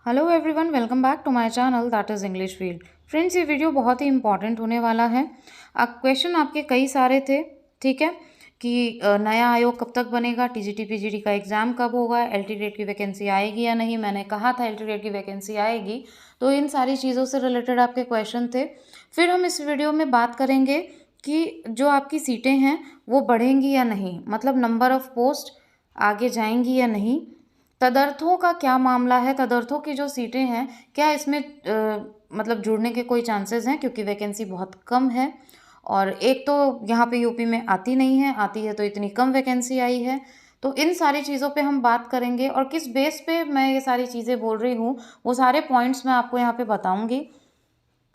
Hello everyone, welcome back to my channel that is English field. Friends, ये video बहुत ही important होने वाला है। क्वेश्चन आपके कई सारे थे, ठीक है, कि नया आयोग कब तक बनेगा, टीजीटी पीजीटी का एग्ज़ाम कब होगा, एलटीटेट की वैकेंसी आएगी या नहीं। मैंने कहा था एलटीटेट की वैकेंसी आएगी, तो इन सारी चीज़ों से रिलेटेड आपके क्वेश्चन थे। फिर हम इस वीडियो में बात करेंगे कि जो आपकी सीटें हैं वो बढ़ेंगी या नहीं, मतलब नंबर ऑफ़ पोस्ट आगे जाएंगी या नहीं। तदर्थों का क्या मामला है, तदर्थों की जो सीटें हैं क्या इसमें मतलब जुड़ने के कोई चांसेस हैं, क्योंकि वैकेंसी बहुत कम है। और एक तो यहाँ पे यूपी में आती नहीं है, आती है तो इतनी कम वैकेंसी आई है। तो इन सारी चीज़ों पे हम बात करेंगे, और किस बेस पे मैं ये सारी चीज़ें बोल रही हूँ वो सारे पॉइंट्स मैं आपको यहाँ पे बताऊँगी।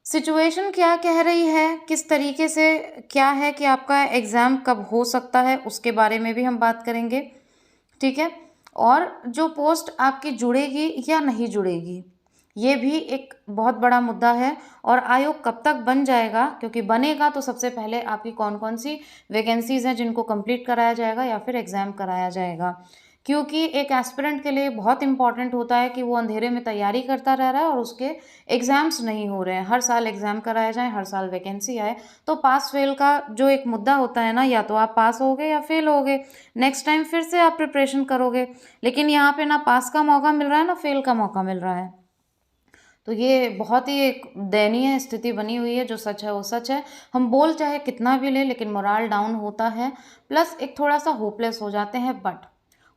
सिचुएशन क्या कह रही है, किस तरीके से क्या है कि आपका एग्ज़ाम कब हो सकता है, उसके बारे में भी हम बात करेंगे, ठीक है। और जो पोस्ट आपकी जुड़ेगी या नहीं जुड़ेगी, ये भी एक बहुत बड़ा मुद्दा है। और आयोग कब तक बन जाएगा, क्योंकि बनेगा तो सबसे पहले आपकी कौन कौन सी वैकेंसीज़ हैं जिनको कंप्लीट कराया जाएगा या फिर एग्ज़ाम कराया जाएगा। क्योंकि एक एस्पिरेंट के लिए बहुत इंपॉर्टेंट होता है कि वो अंधेरे में तैयारी करता रह रहा है और उसके एग्ज़ाम्स नहीं हो रहे हैं। हर साल एग्ज़ाम कराया जाए, हर साल वैकेंसी आए, तो पास फेल का जो एक मुद्दा होता है ना, या तो आप पास होगे या फेल होगे, नेक्स्ट टाइम फिर से आप प्रिपरेशन करोगे। लेकिन यहाँ पे ना पास का मौका मिल रहा है ना फेल का मौका मिल रहा है। तो ये बहुत ही एक दयनीय स्थिति बनी हुई है। जो सच है वो सच है, हम बोल चाहे कितना भी ले, लेकिन मोराल डाउन होता है, प्लस एक थोड़ा सा होपलेस हो जाते हैं। बट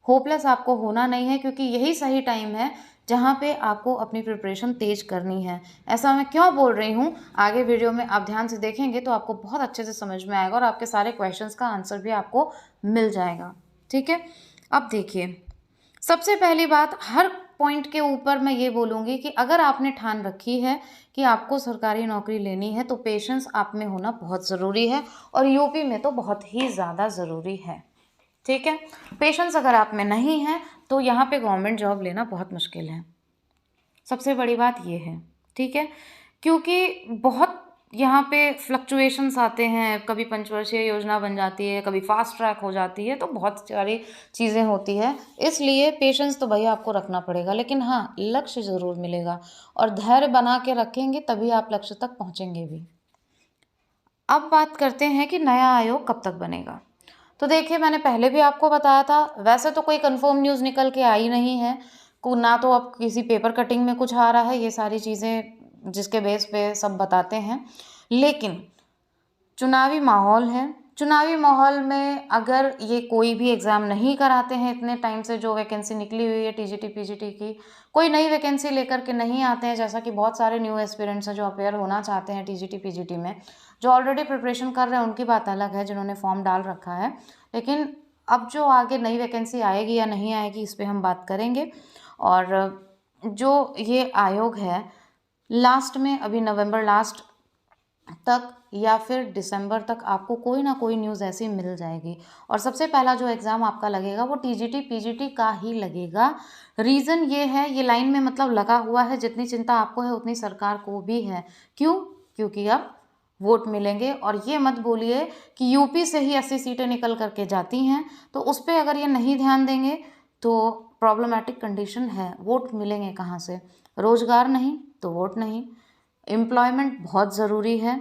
होपलेस आपको होना नहीं है, क्योंकि यही सही टाइम है जहाँ पे आपको अपनी प्रिपरेशन तेज करनी है। ऐसा मैं क्यों बोल रही हूँ, आगे वीडियो में आप ध्यान से देखेंगे तो आपको बहुत अच्छे से समझ में आएगा, और आपके सारे क्वेश्चंस का आंसर भी आपको मिल जाएगा, ठीक है। अब देखिए, सबसे पहली बात, हर पॉइंट के ऊपर मैं ये बोलूँगी कि अगर आपने ठान रखी है कि आपको सरकारी नौकरी लेनी है, तो पेशेंस आप में होना बहुत ज़रूरी है, और यूपी में तो बहुत ही ज़्यादा ज़रूरी है, ठीक है। पेशेंस अगर आप में नहीं है तो यहाँ पे गवर्नमेंट जॉब लेना बहुत मुश्किल है। सबसे बड़ी बात ये है, ठीक है, क्योंकि बहुत यहाँ पे फ्लक्चुएशंस आते हैं। कभी पंचवर्षीय योजना बन जाती है, कभी फास्ट ट्रैक हो जाती है, तो बहुत सारी चीज़ें होती है। इसलिए पेशेंस तो भैया आपको रखना पड़ेगा, लेकिन हाँ, लक्ष्य ज़रूर मिलेगा, और धैर्य बना के रखेंगे तभी आप लक्ष्य तक पहुँचेंगे भी। अब बात करते हैं कि नया आयोग कब तक बनेगा। तो देखिए, मैंने पहले भी आपको बताया था, वैसे तो कोई कंफर्म न्यूज़ निकल के आई नहीं है को, ना तो अब किसी पेपर कटिंग में कुछ आ रहा है। ये सारी चीज़ें जिसके बेस पे सब बताते हैं, लेकिन चुनावी माहौल है। चुनावी माहौल में अगर ये कोई भी एग्ज़ाम नहीं कराते हैं इतने टाइम से, जो वैकेंसी निकली हुई है टीजीटी पीजीटी की, कोई नई वैकेंसी लेकर के नहीं आते हैं, जैसा कि बहुत सारे न्यू एस्पिरेंट्स हैं जो अपेयर होना चाहते हैं टीजीटी पीजीटी में। जो ऑलरेडी प्रिपरेशन कर रहे हैं उनकी बात अलग है, जिन्होंने फॉर्म डाल रखा है। लेकिन अब जो आगे नई वैकेंसी आएगी या नहीं आएगी, इस पर हम बात करेंगे। और जो ये आयोग है, लास्ट में अभी नवंबर लास्ट तक या फिर दिसंबर तक आपको कोई ना कोई न्यूज़ ऐसी मिल जाएगी। और सबसे पहला जो एग्ज़ाम आपका लगेगा वो टीजीटी पीजीटी का ही लगेगा। रीज़न ये है, ये लाइन में मतलब लगा हुआ है, जितनी चिंता आपको है उतनी सरकार को भी है। क्यों? क्योंकि अब वोट मिलेंगे, और ये मत बोलिए कि यूपी से ही 80 सीटें निकल करके जाती हैं, तो उस पर अगर ये नहीं ध्यान देंगे तो प्रॉब्लमेटिक कंडीशन है। वोट मिलेंगे कहाँ से? रोज़गार नहीं तो वोट नहीं। एम्प्लॉयमेंट बहुत ज़रूरी है,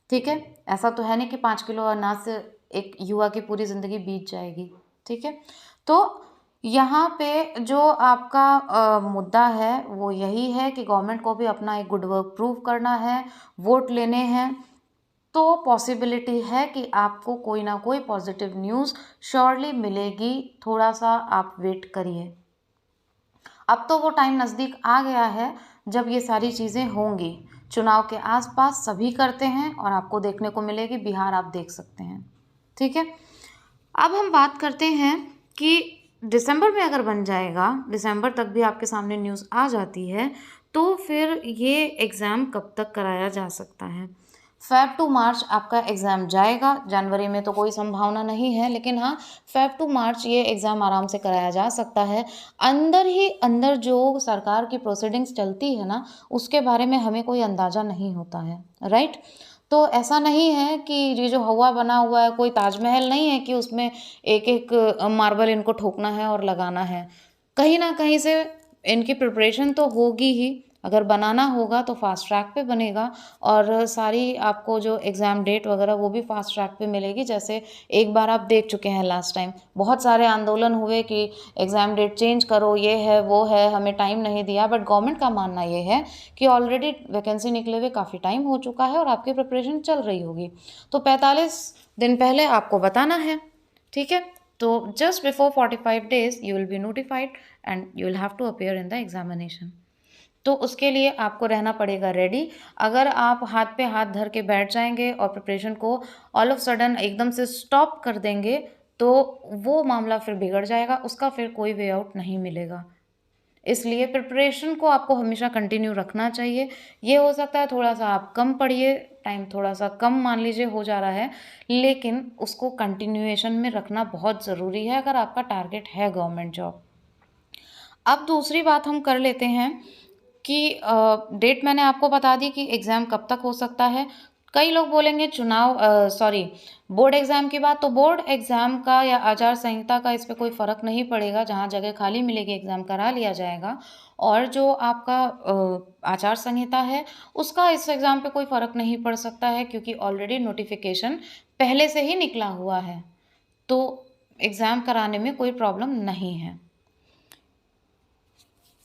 ठीक है। ऐसा तो है नहीं कि 5 किलो अनाज से एक युवा की पूरी ज़िंदगी बीत जाएगी, ठीक है। तो यहाँ पे जो आपका मुद्दा है वो यही है कि गवर्नमेंट को भी अपना एक गुड वर्क प्रूव करना है, वोट लेने हैं। तो पॉसिबिलिटी है कि आपको कोई ना कोई पॉजिटिव न्यूज़ श्योरली मिलेगी। थोड़ा सा आप वेट करिए। अब तो वो टाइम नज़दीक आ गया है जब ये सारी चीज़ें होंगी। चुनाव के आसपास सभी करते हैं, और आपको देखने को मिलेगी। बिहार आप देख सकते हैं, ठीक है। अब हम बात करते हैं कि दिसंबर में अगर बन जाएगा, दिसंबर तक भी आपके सामने न्यूज़ आ जाती है, तो फिर ये एग्ज़ाम कब तक कराया जा सकता है। फ़ेब टू मार्च आपका एग्ज़ाम जाएगा। जनवरी में तो कोई संभावना नहीं है, लेकिन हाँ, फ़ेब टू मार्च ये एग्ज़ाम आराम से कराया जा सकता है। अंदर ही अंदर जो सरकार की प्रोसीडिंग्स चलती है ना, उसके बारे में हमें कोई अंदाज़ा नहीं होता है, राइट। तो ऐसा नहीं है कि ये जो हवा बना हुआ है, कोई ताजमहल नहीं है कि उसमें एक एक मार्बल इनको ठोकना है और लगाना है। कहीं ना कहीं से इनकी प्रिपरेशन तो होगी ही, अगर बनाना होगा तो फास्ट ट्रैक पे बनेगा और सारी आपको जो एग्ज़ाम डेट वगैरह वो भी फास्ट ट्रैक पे मिलेगी। जैसे एक बार आप देख चुके हैं लास्ट टाइम, बहुत सारे आंदोलन हुए कि एग्ज़ाम डेट चेंज करो, ये है वो है, हमें टाइम नहीं दिया, बट गवर्नमेंट का मानना ये है कि ऑलरेडी वैकेंसी निकले हुए काफ़ी टाइम हो चुका है और आपकी प्रिपरेशन चल रही होगी, तो 45 दिन पहले आपको बताना है, ठीक है। तो just before 45 days you will be notified and you will have to appear in the examination. तो उसके लिए आपको रहना पड़ेगा रेडी। अगर आप हाथ पे हाथ धर के बैठ जाएंगे और प्रिपरेशन को ऑल ऑफ सडन एकदम से स्टॉप कर देंगे तो वो मामला फिर बिगड़ जाएगा, उसका फिर कोई वे आउट नहीं मिलेगा। इसलिए प्रिपरेशन को आपको हमेशा कंटिन्यू रखना चाहिए। ये हो सकता है थोड़ा सा आप कम पढ़िए, टाइम थोड़ा सा कम मान लीजिए हो जा रहा है, लेकिन उसको कंटिन्यूएशन में रखना बहुत ज़रूरी है अगर आपका टारगेट है गवर्नमेंट जॉब। अब दूसरी बात हम कर लेते हैं कि डेट मैंने आपको बता दी कि एग्ज़ाम कब तक हो सकता है। कई लोग बोलेंगे बोर्ड एग्ज़ाम की बात, तो बोर्ड एग्ज़ाम का या आचार संहिता का इस पे कोई फ़र्क नहीं पड़ेगा। जहाँ जगह खाली मिलेगी एग्ज़ाम करा लिया जाएगा, और जो आपका आचार संहिता है उसका इस एग्ज़ाम पे कोई फ़र्क नहीं पड़ सकता है, क्योंकि ऑलरेडी नोटिफिकेशन पहले से ही निकला हुआ है, तो एग्ज़ाम कराने में कोई प्रॉब्लम नहीं है।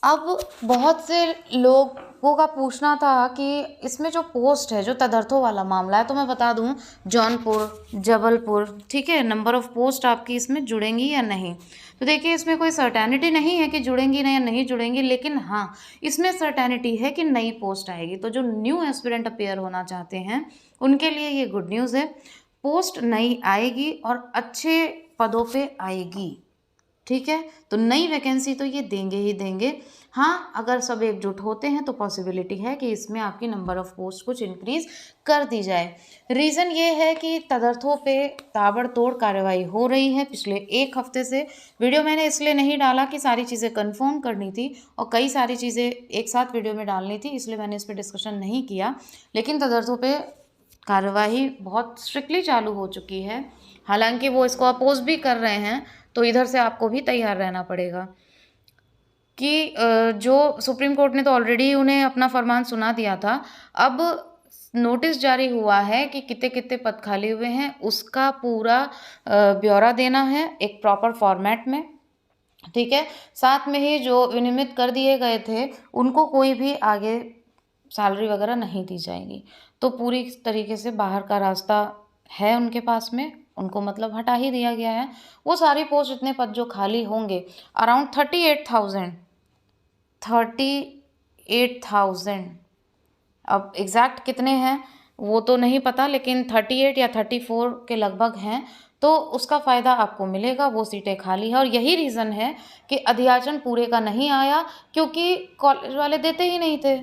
अब बहुत से लोगों का पूछना था कि इसमें जो पोस्ट है, जो तदर्थों वाला मामला है, तो मैं बता दूं जौनपुर, जबलपुर, ठीक है, नंबर ऑफ़ पोस्ट आपकी इसमें जुड़ेंगी या नहीं। तो देखिए इसमें कोई सर्टेनिटी नहीं है कि जुड़ेंगी या नहीं जुड़ेंगी, लेकिन हाँ इसमें सर्टेनिटी है कि नई पोस्ट आएगी। तो जो न्यू एस्पिरेंट अपीयर होना चाहते हैं उनके लिए ये गुड न्यूज़ है, पोस्ट नई आएगी और अच्छे पदों पे आएगी, ठीक है। तो नई वैकेंसी तो ये देंगे ही देंगे। हाँ, अगर सब एकजुट होते हैं तो पॉसिबिलिटी है कि इसमें आपकी नंबर ऑफ़ पोस्ट कुछ इंक्रीज़ कर दी जाए। रीज़न ये है कि तदर्थों पे ताबड़तोड़ कार्रवाई हो रही है पिछले एक हफ्ते से। वीडियो मैंने इसलिए नहीं डाला कि सारी चीज़ें कन्फर्म करनी थी और कई सारी चीज़ें एक साथ वीडियो में डालनी थी, इसलिए मैंने इस पर डिस्कशन नहीं किया। लेकिन तदर्थों पे कार्यवाही बहुत स्ट्रिक्टली चालू हो चुकी है। हालांकि वो इसको अपोज भी कर रहे हैं, तो इधर से आपको भी तैयार रहना पड़ेगा कि जो सुप्रीम कोर्ट ने तो ऑलरेडी उन्हें अपना फरमान सुना दिया था। अब नोटिस जारी हुआ है कि कितने कितने पद खाली हुए हैं, उसका पूरा ब्यौरा देना है एक प्रॉपर फॉर्मेट में, ठीक है। साथ में ही जो विनियमित कर दिए गए थे उनको कोई भी आगे सैलरी वगैरह नहीं दी जाएगी। तो पूरी तरीके से बाहर का रास्ता है उनके पास में, उनको मतलब हटा ही दिया गया है। वो सारी पोस्ट, इतने पद जो खाली होंगे, अराउंड 38,000 अब एग्जैक्ट कितने हैं वो तो नहीं पता, लेकिन 38 या 34 के लगभग हैं। तो उसका फ़ायदा आपको मिलेगा, वो सीटें खाली है। और यही रीज़न है कि अध्याचन पूरे का नहीं आया, क्योंकि कॉलेज वाले देते ही नहीं थे,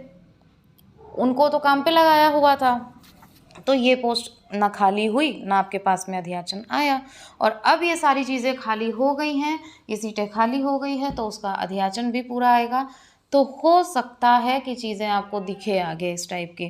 उनको तो काम पे लगाया हुआ था। तो ये पोस्ट ना खाली हुई, ना आपके पास में अध्याचन आया। और अब ये सारी चीज़ें खाली हो गई हैं, ये सीटें खाली हो गई है, तो उसका अध्याचन भी पूरा आएगा। तो हो सकता है कि चीज़ें आपको दिखे आगे इस टाइप की।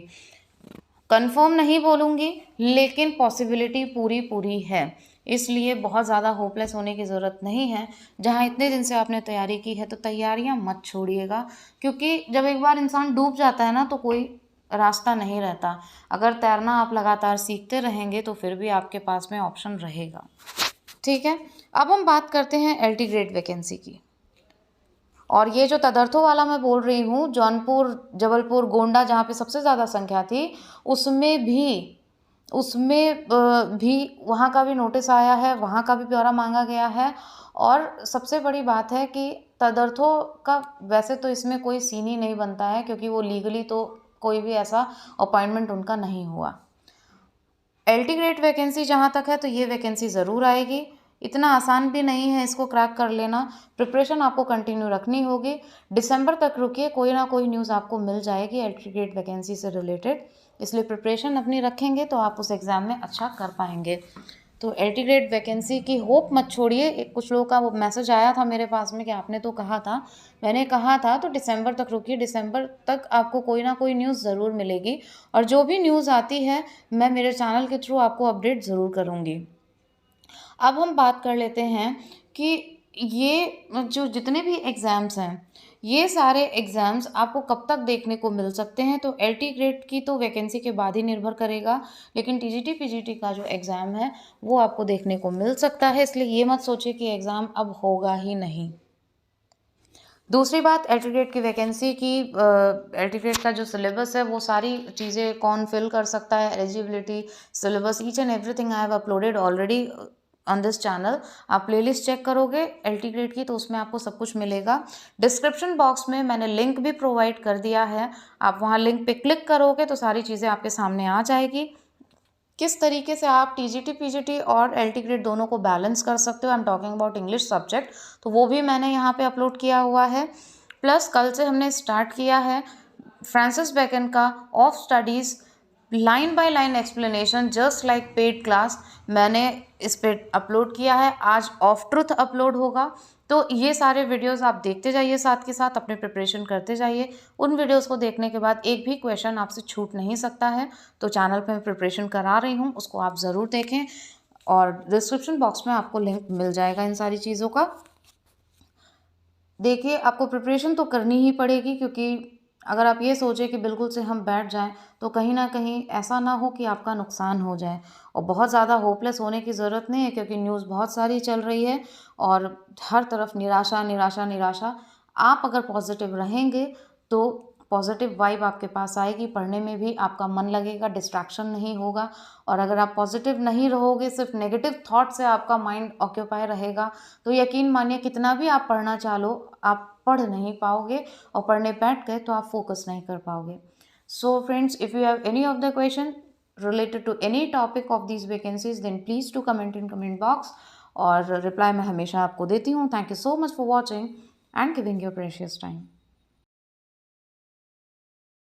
कंफर्म नहीं बोलूँगी, लेकिन पॉसिबिलिटी पूरी पूरी है, इसलिए बहुत ज़्यादा होपलेस होने की ज़रूरत नहीं है। जहाँ इतने दिन से आपने तैयारी की है तो तैयारियाँ मत छोड़िएगा, क्योंकि जब एक बार इंसान डूब जाता है ना तो कोई रास्ता नहीं रहता। अगर तैरना आप लगातार सीखते रहेंगे तो फिर भी आपके पास में ऑप्शन रहेगा, ठीक है। अब हम बात करते हैं LT ग्रेड वैकेंसी की। और ये जो तदर्थों वाला मैं बोल रही हूँ, जौनपुर, जबलपुर, गोंडा, जहाँ पे सबसे ज़्यादा संख्या थी, उसमें भी वहाँ का भी नोटिस आया है, वहाँ का भी ब्यौरा मांगा गया है। और सबसे बड़ी बात है कि तदर्थों का वैसे तो इसमें कोई सीन ही नहीं बनता है, क्योंकि वो लीगली तो कोई भी ऐसा अपॉइंटमेंट उनका नहीं हुआ। LT ग्रेड वैकेंसी जहाँ तक है तो ये वैकेंसी ज़रूर आएगी, इतना आसान भी नहीं है इसको क्रैक कर लेना। प्रिपरेशन आपको कंटिन्यू रखनी होगी, दिसंबर तक रुकिए, कोई ना कोई न्यूज़ आपको मिल जाएगी LT ग्रेड वैकेंसी से रिलेटेड। इसलिए प्रिपरेशन अपनी रखेंगे तो आप उस एग्ज़ाम में अच्छा कर पाएंगे। तो LT ग्रेड वैकेंसी की होप मत छोड़िए। कुछ लोगों का वो मैसेज आया था मेरे पास में कि आपने तो कहा था, मैंने कहा था तो दिसंबर तक रुकिए, दिसंबर तक आपको कोई ना कोई न्यूज़ ज़रूर मिलेगी। और जो भी न्यूज़ आती है मैं मेरे चैनल के थ्रू आपको अपडेट ज़रूर करूँगी। अब हम बात कर लेते हैं कि ये जो जितने भी एग्ज़ाम्स हैं ये सारे एग्ज़ाम्स आपको कब तक देखने को मिल सकते हैं, तो एलटी ग्रेड की तो वैकेंसी के बाद ही निर्भर करेगा, लेकिन टीजीटी पीजीटी का जो एग्ज़ाम है वो आपको देखने को मिल सकता है, इसलिए ये मत सोचिए कि एग्ज़ाम अब होगा ही नहीं। दूसरी बात एलटी ग्रेड की वैकेंसी की, एलटी ग्रेड का जो सिलेबस है वो सारी चीज़ें कौन फिल कर सकता है, eligibility, syllabus, each and everything I have uploaded already on this channel. आप प्लेलिस्ट चेक करोगे एलटी ग्रेड की तो उसमें आपको सब कुछ मिलेगा। डिस्क्रिप्शन बॉक्स में मैंने लिंक भी प्रोवाइड कर दिया है, आप वहाँ लिंक पे क्लिक करोगे तो सारी चीज़ें आपके सामने आ जाएगी। किस तरीके से आप टीजीटी पीजीटी और एलटी ग्रेड दोनों को बैलेंस कर सकते हो, I am talking about English subject, तो वो भी मैंने यहाँ पे अपलोड किया हुआ है। प्लस कल से हमने स्टार्ट किया है फ्रांसिस बेकन का of studies line by line explanation just like paid class, मैंने इस पे अपलोड किया है। आज ऑफ ट्रुथ अपलोड होगा, तो ये सारे वीडियोस आप देखते जाइए, साथ के साथ अपने प्रिपरेशन करते जाइए। उन वीडियोस को देखने के बाद एक भी क्वेश्चन आपसे छूट नहीं सकता है, तो चैनल पे मैं प्रिपरेशन करा रही हूँ, उसको आप ज़रूर देखें और डिस्क्रिप्शन बॉक्स में आपको लिंक मिल जाएगा इन सारी चीज़ों का। देखिए, आपको प्रिपरेशन तो करनी ही पड़ेगी, क्योंकि अगर आप ये सोचें कि बिल्कुल से हम बैठ जाएं तो कहीं ना कहीं ऐसा ना हो कि आपका नुकसान हो जाए। और बहुत ज़्यादा होपलेस होने की ज़रूरत नहीं है, क्योंकि न्यूज़ बहुत सारी चल रही है और हर तरफ निराशा निराशा निराशा। आप अगर पॉजिटिव रहेंगे तो पॉजिटिव वाइब आपके पास आएगी, पढ़ने में भी आपका मन लगेगा, डिस्ट्रैक्शन नहीं होगा। और अगर आप पॉजिटिव नहीं रहोगे, सिर्फ नेगेटिव थॉट से आपका माइंड ऑक्यूपाई रहेगा, तो यकीन मानिए कितना भी आप पढ़ना चाहो आप पढ़ नहीं पाओगे, और पढ़ने बैठ गए तो आप फोकस नहीं कर पाओगे। So friends, if you have any of the question related to any topic of these vacancies, then please to comment in comment box, और रिप्लाई मैं हमेशा आपको देती हूँ। Thank you so much for watching and giving your precious time.